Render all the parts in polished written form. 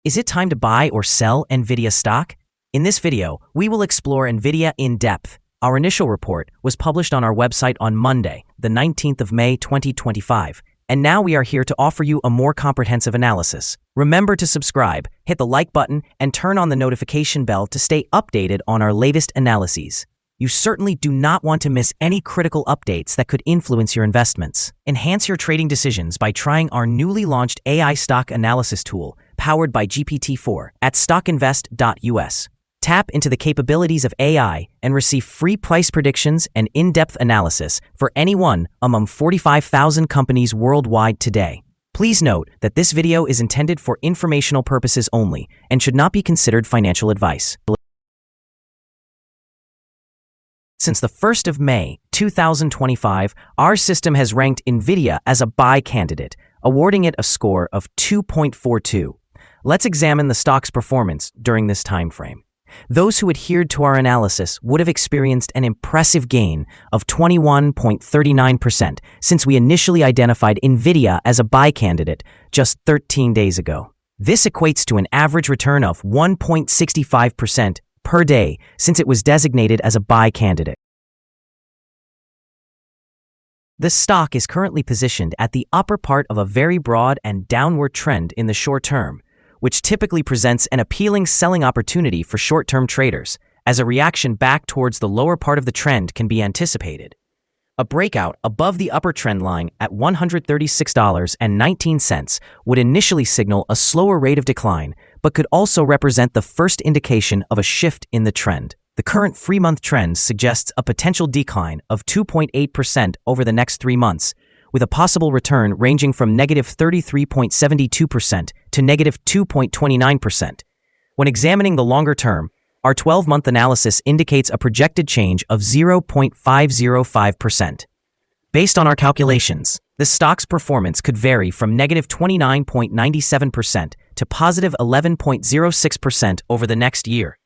Is it time to buy or sell Nvidia stock? In this video, we will explore Nvidia in depth. Our initial report was published on our website on Monday, the 19th of May 2025, and now we are here to offer you a more comprehensive analysis. Remember to subscribe, hit the like button, and turn on the notification bell to stay updated on our latest analyses. You certainly do not want to miss any critical updates that could influence your investments. Enhance your trading decisions by trying our newly launched AI stock analysis tool, powered by GPT-4, at StockInvest.us. Tap into the capabilities of AI and receive free price predictions and in-depth analysis for any one among 45,000 companies worldwide today. Please note that this video is intended for informational purposes only and should not be considered financial advice. Since the 1st of May, 2025, our system has ranked Nvidia as a buy candidate, awarding it a score of 2.42. Let's examine the stock's performance during this time frame. Those who adhered to our analysis would have experienced an impressive gain of 21.39% since we initially identified Nvidia as a buy candidate just 13 days ago. This equates to an average return of 1.65% per day since it was designated as a buy candidate. The stock is currently positioned at the upper part of a very broad and downward trend in the short term, which typically presents an appealing selling opportunity for short-term traders, as a reaction back towards the lower part of the trend can be anticipated. A breakout above the upper trend line at $136.19 would initially signal a slower rate of decline, but could also represent the first indication of a shift in the trend. The current 3-month trend suggests a potential decline of 2.8% over the next 3 months, with a possible return ranging from negative 33.72% to negative 2.29%. When examining the longer term, our 12-month analysis indicates a projected change of 0.505%. Based on our calculations, the stock's performance could vary from negative 29.97% to positive 11.06% over the next year.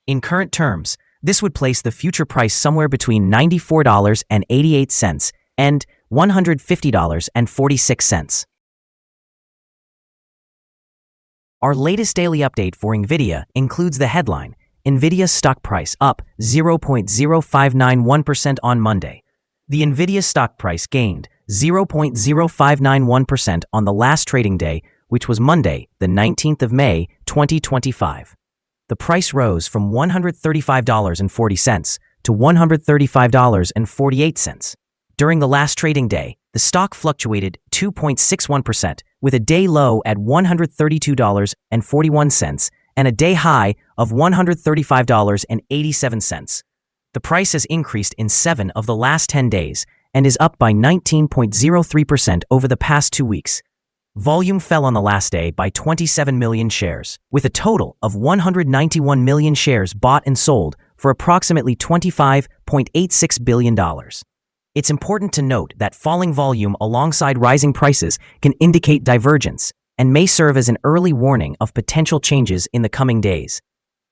In current terms, this would place the future price somewhere between $94.88 and $150.46. Our latest daily update for Nvidia includes the headline, Nvidia stock price up 0.0591% on Monday. The Nvidia stock price gained 0.0591% on the last trading day, which was Monday, the 19th of May, 2025. The price rose from $135.40 to $135.48. During the last trading day, the stock fluctuated 2.61%, with a day low at $132.41 and a day high of $135.87. The price has increased in 7 of the last 10 days and is up by 19.03% over the past 2 weeks. Volume fell on the last day by 27 million shares, with a total of 191 million shares bought and sold for approximately $25.86 billion. It's important to note that falling volume alongside rising prices can indicate divergence and may serve as an early warning of potential changes in the coming days.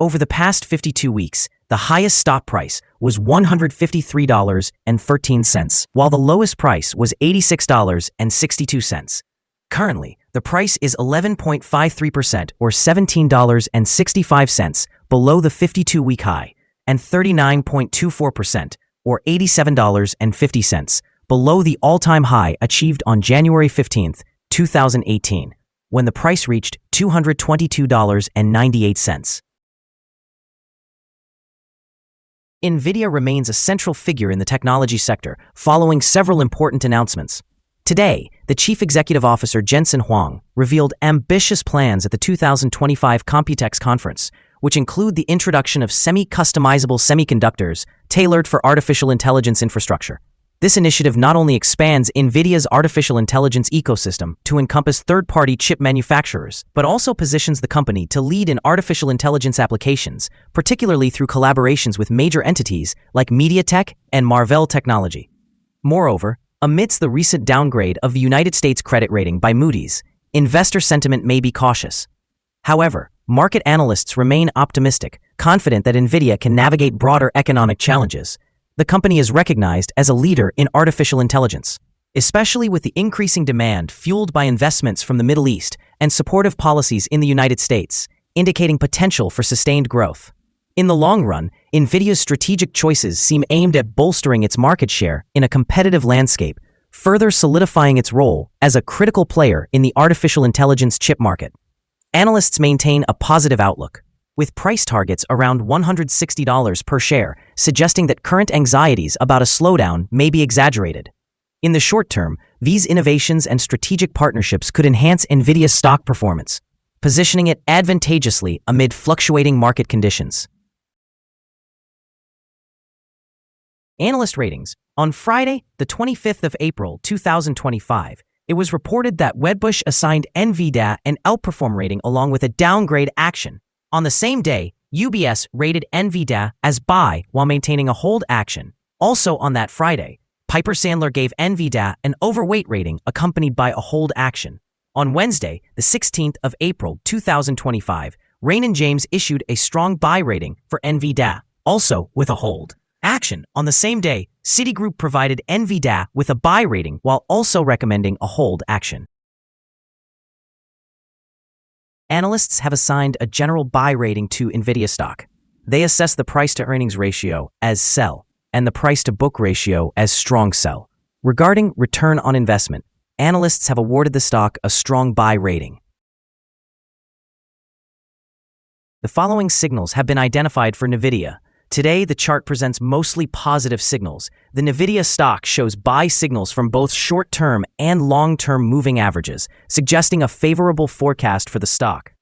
Over the past 52 weeks, the highest stock price was $153.13, while the lowest price was $86.62. Currently, the price is 11.53% or $17.65 below the 52-week high, and 39.24% or $87.50 below the all-time high achieved on January 15, 2018, when the price reached $222.98. Nvidia remains a central figure in the technology sector, following several important announcements. Today, the Chief Executive Officer Jensen Huang revealed ambitious plans at the 2025 Computex conference, which include the introduction of semi-customizable semiconductors tailored for artificial intelligence infrastructure. This initiative not only expands Nvidia's artificial intelligence ecosystem to encompass third-party chip manufacturers, but also positions the company to lead in artificial intelligence applications, particularly through collaborations with major entities like MediaTek and Marvell Technology. Moreover, amidst the recent downgrade of the United States credit rating by Moody's, investor sentiment may be cautious. However, market analysts remain optimistic, confident that Nvidia can navigate broader economic challenges. The company is recognized as a leader in artificial intelligence. especially with the increasing demand fueled by investments from the Middle East and supportive policies in the United States, indicating potential for sustained growth. In the long run, Nvidia's strategic choices seem aimed at bolstering its market share in a competitive landscape, further solidifying its role as a critical player in the artificial intelligence chip market. Analysts maintain a positive outlook, with price targets around $160 per share, suggesting that current anxieties about a slowdown may be exaggerated. In the short term, these innovations and strategic partnerships could enhance Nvidia's stock performance, positioning it advantageously amid fluctuating market conditions. Analyst Ratings. On Friday, the 25th of April, 2025, it was reported that Wedbush assigned NVDA an outperform rating along with a downgrade action. On the same day, UBS rated NVDA as buy while maintaining a hold action. Also on that Friday, Piper Sandler gave NVDA an overweight rating accompanied by a hold action. On Wednesday, the 16th of April, 2025, Raymond James issued a strong buy rating for NVDA, also with a hold action. On the same day, Citigroup provided NVDA with a buy rating while also recommending a hold action. Analysts have assigned a general buy rating to Nvidia stock. They assess the price-to-earnings ratio as sell and the price-to-book ratio as strong sell. Regarding return on investment, analysts have awarded the stock a strong buy rating. The following signals have been identified for Nvidia. Today, the chart presents mostly positive signals. The Nvidia stock shows buy signals from both short-term and long-term moving averages, suggesting a favorable forecast for the stock.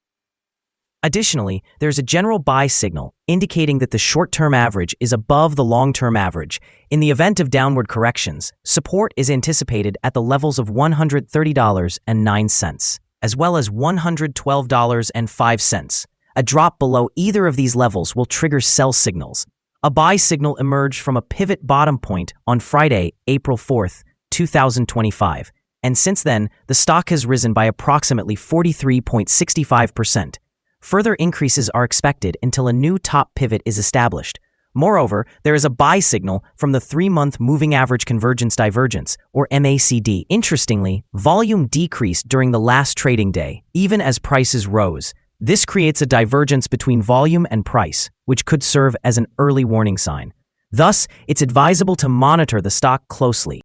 Additionally, there's a general buy signal indicating that the short-term average is above the long-term average. In the event of downward corrections, support is anticipated at the levels of $130.09, as well as $112.05. A drop below either of these levels will trigger sell signals. A buy signal emerged from a pivot bottom point on Friday, April 4th, 2025, and since then, the stock has risen by approximately 43.65%. Further increases are expected until a new top pivot is established. Moreover, there is a buy signal from the 3-month Moving Average Convergence Divergence, or MACD. Interestingly, volume decreased during the last trading day, even as prices rose. This creates a divergence between volume and price, which could serve as an early warning sign. Thus, it's advisable to monitor the stock closely.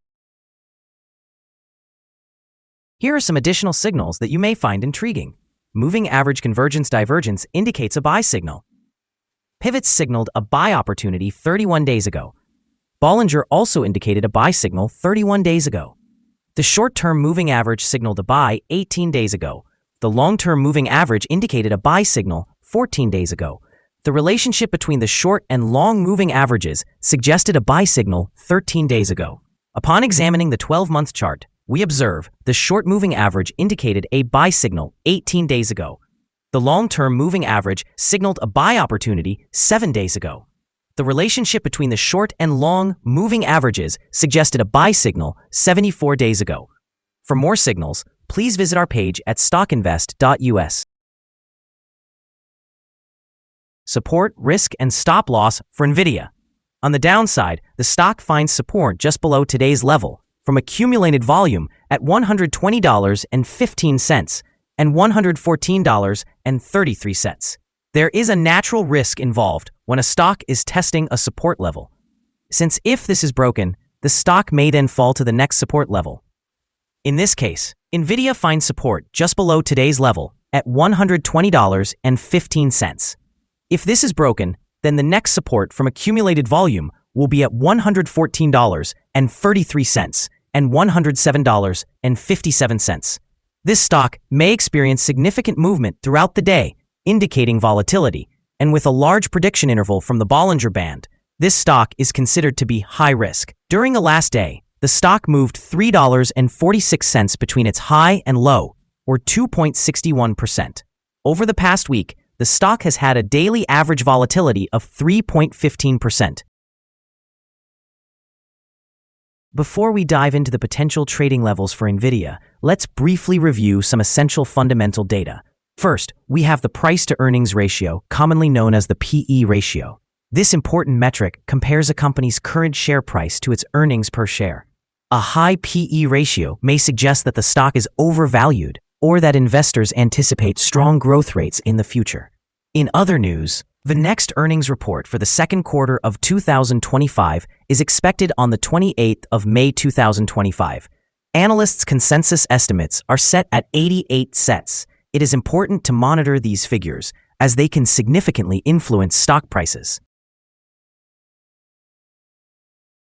Here are some additional signals that you may find intriguing. Moving Average Convergence Divergence indicates a buy signal. Pivots signaled a buy opportunity 31 days ago. Bollinger also indicated a buy signal 31 days ago. The short-term moving average signaled a buy 18 days ago. The long-term moving average indicated a buy signal 14 days ago. The relationship between the short and long moving averages suggested a buy signal 13 days ago. Upon examining the 12-month chart, we observe the short moving average indicated a buy signal 18 days ago. The long-term moving average signaled a buy opportunity 7 days ago. The relationship between the short and long moving averages suggested a buy signal 74 days ago. For more signals, please visit our page at StockInvest.us. Support, risk, and stop loss for Nvidia. On the downside, the stock finds support just below today's level from accumulated volume at $120.15 and $114.33. There is a natural risk involved when a stock is testing a support level, since if this is broken, the stock may then fall to the next support level. In this case, Nvidia finds support just below today's level at $120.15. If this is broken, then the next support from accumulated volume will be at $114.33 and $107.57. This stock may experience significant movement throughout the day, indicating volatility, and with a large prediction interval from the Bollinger Band, this stock is considered to be high risk. During the last day, the stock moved $3.46 between its high and low, or 2.61%. Over the past week, the stock has had a daily average volatility of 3.15%. Before we dive into the potential trading levels for Nvidia, let's briefly review some essential fundamental data. First, we have the price-to-earnings ratio, commonly known as the PE ratio. This important metric compares a company's current share price to its earnings per share. A high PE ratio may suggest that the stock is overvalued or that investors anticipate strong growth rates in the future. In other news, the next earnings report for the second quarter of 2025 is expected on the 28th of May 2025. Analysts' consensus estimates are set at 88 cents. It is important to monitor these figures as they can significantly influence stock prices.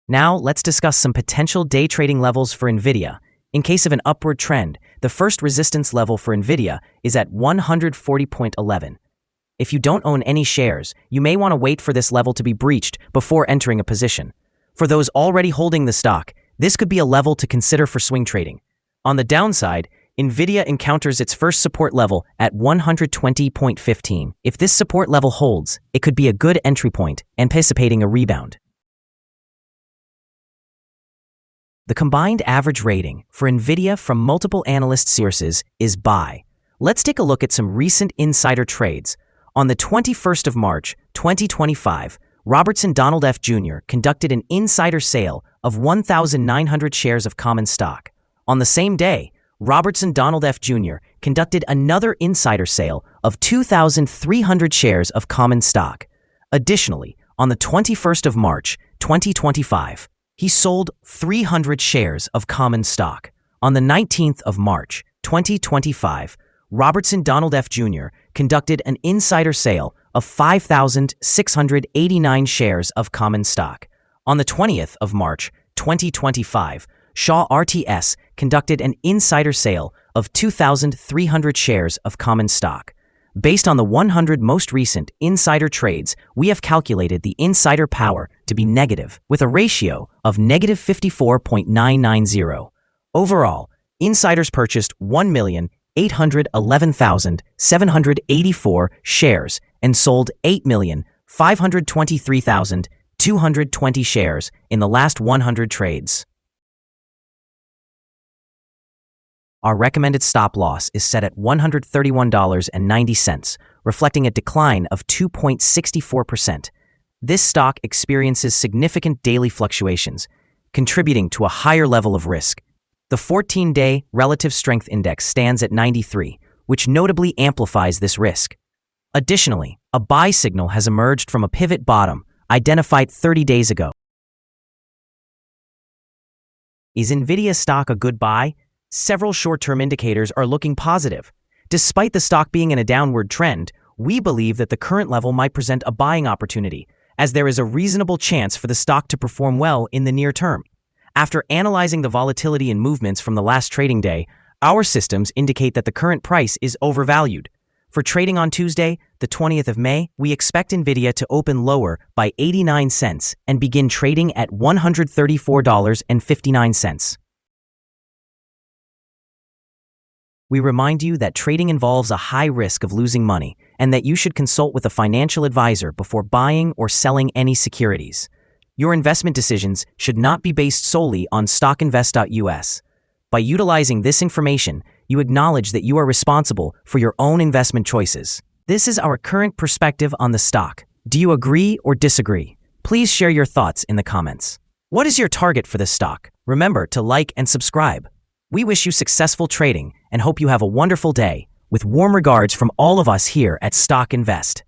Now, let's discuss some potential day trading levels for Nvidia. In case of an upward trend, the first resistance level for Nvidia is at 140.11. If you don't own any shares, you may want to wait for this level to be breached before entering a position. For those already holding the stock, this could be a level to consider for swing trading. On the downside, Nvidia encounters its first support level at 120.15. If this support level holds, it could be a good entry point, anticipating a rebound. The combined average rating for Nvidia from multiple analyst sources is buy. Let's take a look at some recent insider trades. On the 21st of March, 2025, Robertson Donald F. Jr. conducted an insider sale of 1,900 shares of common stock. On the same day, Robertson Donald F. Jr. conducted another insider sale of 2,300 shares of common stock. Additionally, on the 21st of March, 2025, he sold 300 shares of common stock. On the 19th of March, 2025, Robertson Donald F. Jr. conducted an insider sale of 5,689 shares of common stock. On the 20th of March, 2025, Shaw RTS conducted an insider sale of 2,300 shares of common stock. Based on the 100 most recent insider trades, we have calculated the insider power to be negative, with a ratio of negative 54.990. Overall, insiders purchased 1,811,784 shares and sold 8,523,220 shares in the last 100 trades. Our recommended stop loss is set at $131.90, reflecting a decline of 2.64%. This stock experiences significant daily fluctuations, contributing to a higher level of risk. The 14-day relative strength index stands at 93, which notably amplifies this risk. Additionally, a buy signal has emerged from a pivot bottom identified 30 days ago. Is Nvidia stock a good buy? Several short-term indicators are looking positive. Despite the stock being in a downward trend, we believe that the current level might present a buying opportunity, as there is a reasonable chance for the stock to perform well in the near term. After analyzing the volatility and movements from the last trading day, our systems indicate that the current price is overvalued. For trading on Tuesday, the 20th of May, we expect Nvidia to open lower by 89 cents and begin trading at $134.59. We remind you that trading involves a high risk of losing money and that you should consult with a financial advisor before buying or selling any securities. Your investment decisions should not be based solely on StockInvest.us. By utilizing this information, you acknowledge that you are responsible for your own investment choices. This is our current perspective on the stock. Do you agree or disagree? Please share your thoughts in the comments. What is your target for this stock? Remember to like and subscribe. We wish you successful trading and hope you have a wonderful day. With warm regards from all of us here at Stock Invest.